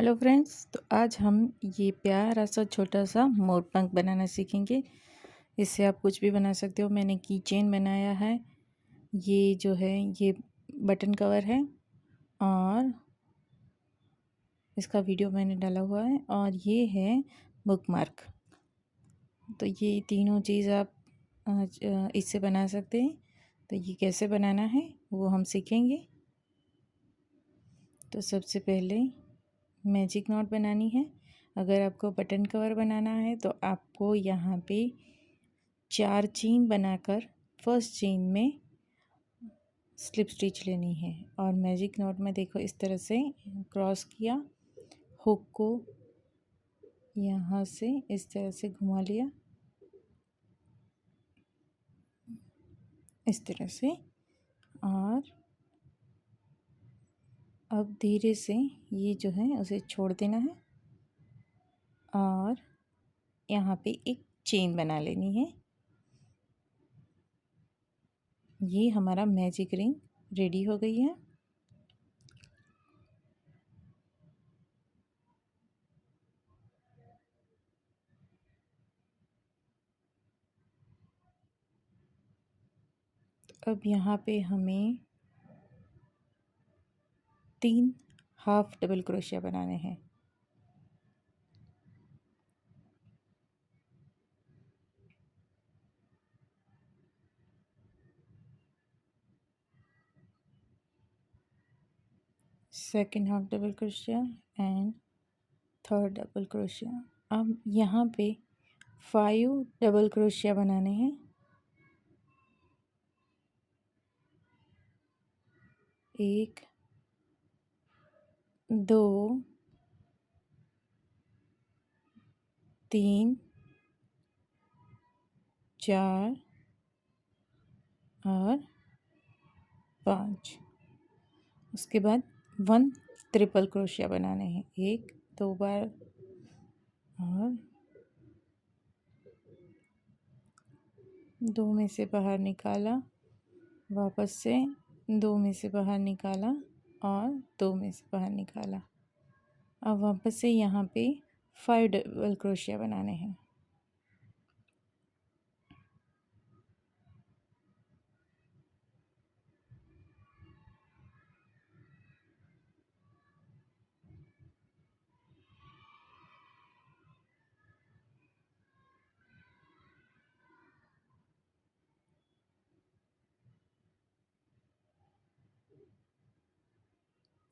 Hello friends, तो आज हम ये प्यारा सा छोटा सा मोर पंख बनाना सीखेंगे। इससे आप कुछ भी बना सकते हो। मैंने की चेन बनाया है। ये जो है ये बटन कवर है और इसका वीडियो मैंने डाला हुआ है, और ये है बुकमार्क। तो ये तीनों चीज़ आप इससे बना सकते हैं। तो ये कैसे बनाना है वो हम सीखेंगे। तो सबसे पहले मैजिक नॉट बनानी है। अगर आपको बटन कवर बनाना है तो आपको यहाँ पे 4 चेन बनाकर फर्स्ट चेन में स्लिप स्टिच लेनी है, और मैजिक नॉट में देखो इस तरह से क्रॉस किया, हुक को यहाँ से इस तरह से घुमा लिया, इस तरह से। और अब धीरे से ये जो है उसे छोड़ देना है, और यहाँ पे एक चेन बना लेनी है। ये हमारा मैजिक रिंग रेडी हो गई है। अब यहाँ पे हमें 3 हाफ डबल क्रोशिया बनाने हैं। Second half double crochet and third double crochet. अब यहाँ पे 5 डबल क्रोशिया बनाने हैं। 1 2 3 4 और 5। उसके बाद 1 ट्रिपल क्रोशिया बनाने हैं। 1 2 बार, और 2 में से बाहर निकाला, वापस से 2 में से बाहर निकाला, और 2 में से बाहर निकाला। अब वापस से यहाँ पे 5 डबल क्रोशिया बनाने हैं।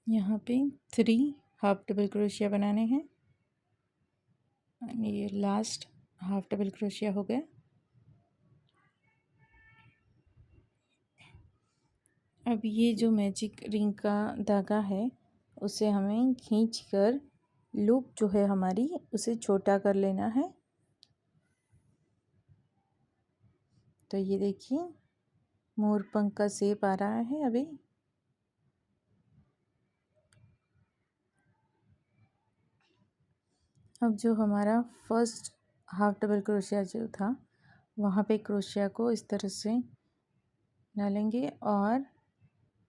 यहाँ पे 3 हाफ डबल क्रोशिया बनाने हैं। ये लास्ट हाफ डबल क्रोशिया हो गया। अब ये जो मैजिक रिंग का धागा है उसे हमें खींचकर लूप जो है हमारी उसे छोटा कर लेना है। तो ये देखिए मोर पंख का शेप आ रहा है अभी। अब जो हमारा फर्स्ट हाफ डबल क्रोशिया जो था वहाँ पे क्रोशिया को इस तरह से डालेंगे और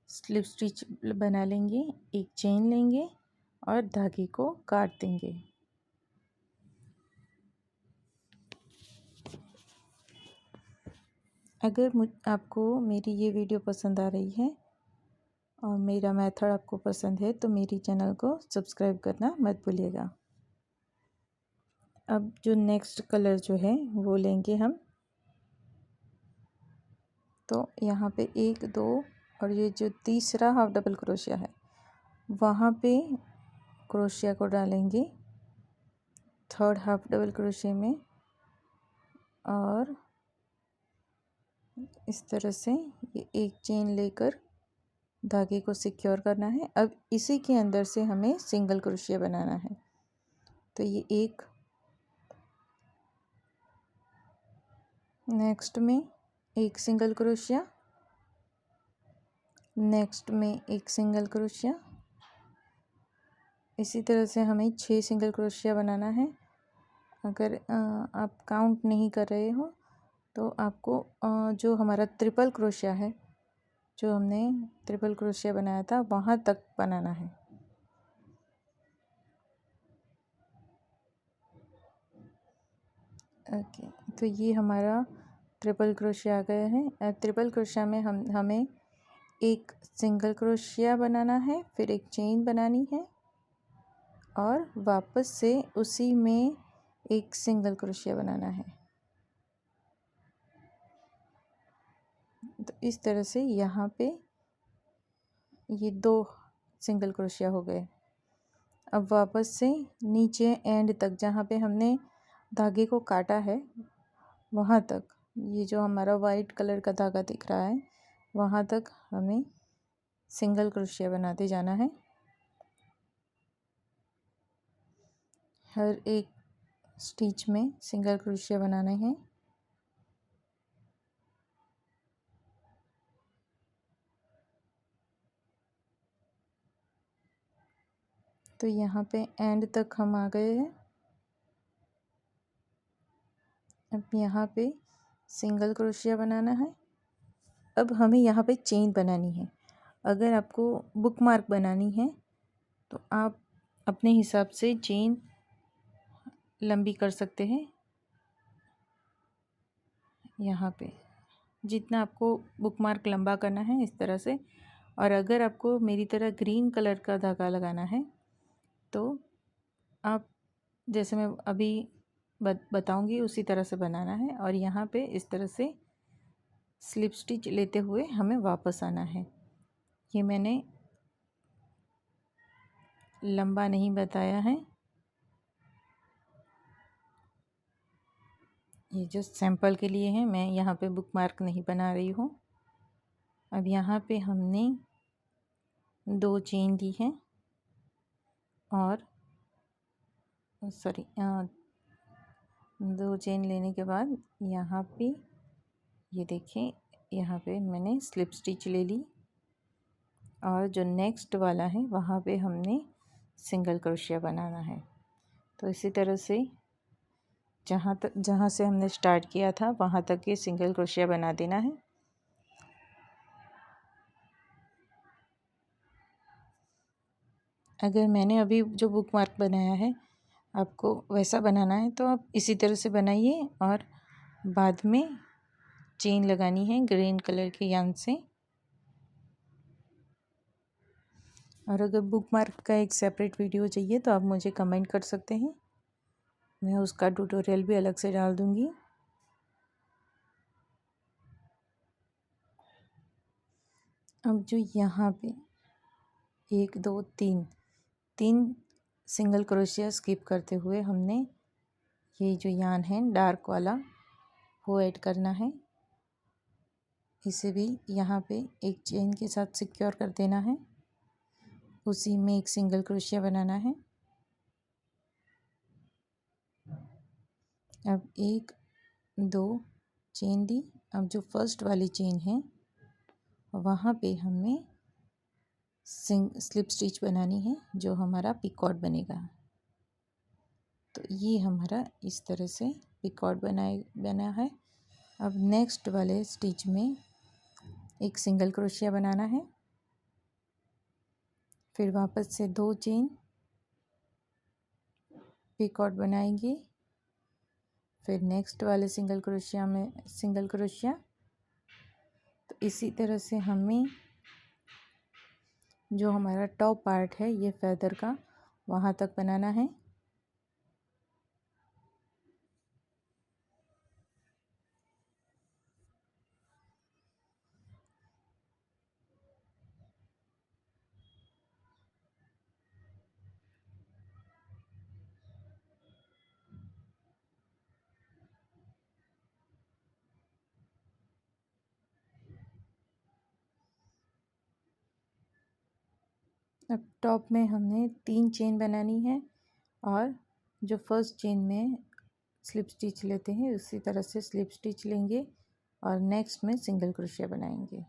स्लिप स्टिच बना लेंगे, एक चेन लेंगे और धागे को काट देंगे। अगर आपको मेरी ये वीडियो पसंद आ रही है और मेरा मेथड आपको पसंद है तो मेरी चैनल को सब्सक्राइब करना मत भूलिएगा। अब जो नेक्स्ट कलर जो है वो लेंगे हम। तो यहाँ पे 1 2 और ये जो तीसरा हाफ डबल क्रोशिया है वहाँ पे क्रोशिया को डालेंगे थर्ड हाफ डबल क्रोशिया में, और इस तरह से ये एक चेन लेकर धागे को सिक्योर करना है। अब इसी के अंदर से हमें सिंगल क्रोशिया बनाना है। तो ये एक, नेक्स्ट में एक सिंगल क्रोशिया, नेक्स्ट में एक सिंगल क्रोशिया। इसी तरह से हमें 6 सिंगल क्रोशिया बनाना है। अगर आप काउंट नहीं कर रहे हो तो आपको जो हमारा ट्रिपल क्रोशिया है, जो हमने ट्रिपल क्रोशिया बनाया था वहाँ तक बनाना है। ओके, तो ये हमारा ट्रिपल क्रोशिया आ गया है। ट्रिपल क्रोशिया में हमें एक सिंगल क्रोशिया बनाना है, फिर एक चेन बनानी है और वापस से उसी में एक सिंगल क्रोशिया बनाना है। तो इस तरह से यहाँ पे ये 2 सिंगल क्रोशिया हो गए। अब वापस से नीचे एंड तक जहाँ पे हमने धागे को काटा है वहाँ तक, ये जो हमारा वाइट कलर का धागा दिख रहा है वहाँ तक हमें सिंगल क्रोशिया बनाते जाना है। हर एक स्टिच में सिंगल क्रोशिया बनाना है। तो यहाँ पे एंड तक हम आ गए हैं। अब यहाँ पे सिंगल क्रोशिया बनाना है। अब हमें यहाँ पे चेन बनानी है। अगर आपको बुक मार्क बनानी है तो आप अपने हिसाब से चेन लंबी कर सकते हैं। यहाँ पे जितना आपको बुक मार्क लंबा करना है इस तरह से। और अगर आपको मेरी तरह ग्रीन कलर का धागा लगाना है तो आप जैसे मैं अभी बताऊंगी उसी तरह से बनाना है। और यहाँ पे इस तरह से स्लिप स्टिच लेते हुए हमें वापस आना है। ये मैंने लंबा नहीं बताया है, ये जो सैंपल के लिए है, मैं यहाँ पे बुक मार्क नहीं बना रही हूँ। अब यहाँ पे हमने 2 चेन दी है और सॉरी 2 चेन लेने के बाद यहाँ पे ये देखें, यहाँ पे मैंने स्लिप स्टिच ले ली और जो नेक्स्ट वाला है वहाँ पे हमने सिंगल क्रोशिया बनाना है। तो इसी तरह से जहाँ से हमने स्टार्ट किया था वहाँ तक ये सिंगल क्रोशिया बना देना है। अगर मैंने अभी जो बुक मार्क बनाया है आपको वैसा बनाना है तो आप इसी तरह से बनाइए और बाद में चेन लगानी है ग्रीन कलर के यार्न से। और अगर बुक मार्क का एक सेपरेट वीडियो चाहिए तो आप मुझे कमेंट कर सकते हैं, मैं उसका ट्यूटोरियल भी अलग से डाल दूँगी। अब जो यहाँ पे 1 2 3 सिंगल क्रोशिया स्किप करते हुए हमने ये जो यार्न है डार्क वाला वो ऐड करना है। इसे भी यहाँ पे एक चेन के साथ सिक्योर कर देना है, उसी में एक सिंगल क्रोशिया बनाना है। अब 1 2 चेन दी। अब जो फर्स्ट वाली चेन है वहाँ पे हमें स्लिप स्टिच बनानी है जो हमारा पिकॉट बनेगा। तो ये हमारा इस तरह से पिकॉट बना है। अब नेक्स्ट वाले स्टिच में एक सिंगल क्रोशिया बनाना है, फिर वापस से 2 चेन पिकॉट बनाएंगे, फिर नेक्स्ट वाले सिंगल क्रोशिया में सिंगल क्रोशिया। तो इसी तरह से हमें जो हमारा टॉप पार्ट है ये फेदर का वहाँ तक बनाना है। अब टॉप में हमने 3 चेन बनानी है और जो फर्स्ट चेन में स्लिप स्टिच लेते हैं उसी तरह से स्लिप स्टिच लेंगे और नेक्स्ट में सिंगल क्रोशिया बनाएंगे।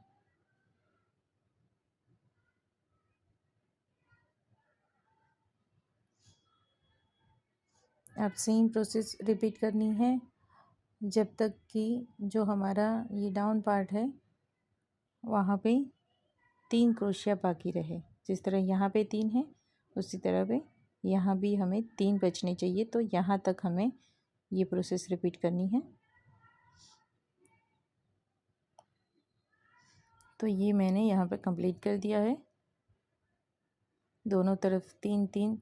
अब सेम प्रोसेस रिपीट करनी है जब तक कि जो हमारा ये डाउन पार्ट है वहाँ पे 3 क्रोशिया बाकी रहे। जिस तरह यहाँ पे 3 है उसी तरह पे यहाँ भी हमें 3 बचने चाहिए। तो यहाँ तक हमें ये प्रोसेस रिपीट करनी है। तो ये मैंने यहाँ पे कंप्लीट कर दिया है। दोनों तरफ 3-3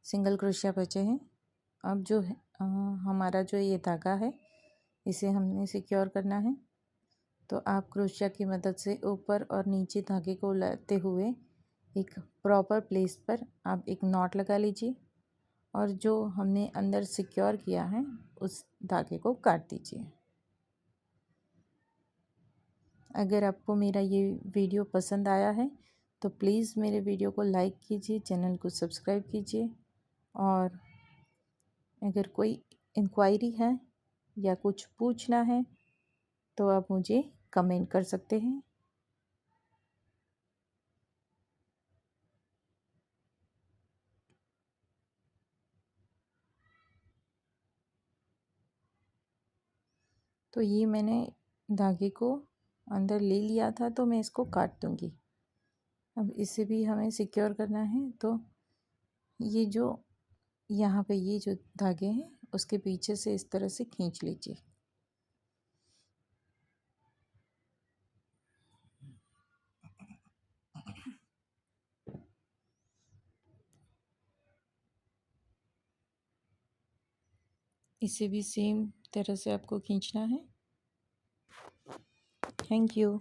सिंगल क्रोशिया बचे हैं। अब जो है हमारा जो ये धागा है इसे हमने सिक्योर करना है। तो आप क्रोशिया की मदद से ऊपर और नीचे धागे को लाते हुए एक प्रॉपर प्लेस पर आप एक नॉट लगा लीजिए और जो हमने अंदर सिक्योर किया है उस धागे को काट दीजिए। अगर आपको मेरा ये वीडियो पसंद आया है तो प्लीज़ मेरे वीडियो को लाइक कीजिए, चैनल को सब्सक्राइब कीजिए और अगर कोई इंक्वायरी है या कुछ पूछना है तो आप मुझे कमेंट कर सकते हैं। तो ये मैंने धागे को अंदर ले लिया था तो मैं इसको काट दूँगी। अब इसे भी हमें सिक्योर करना है। तो ये जो यहाँ पे ये जो धागे हैं उसके पीछे से इस तरह से खींच लीजिए। इसे भी सेम तरह से आपको खींचना है। Thank you.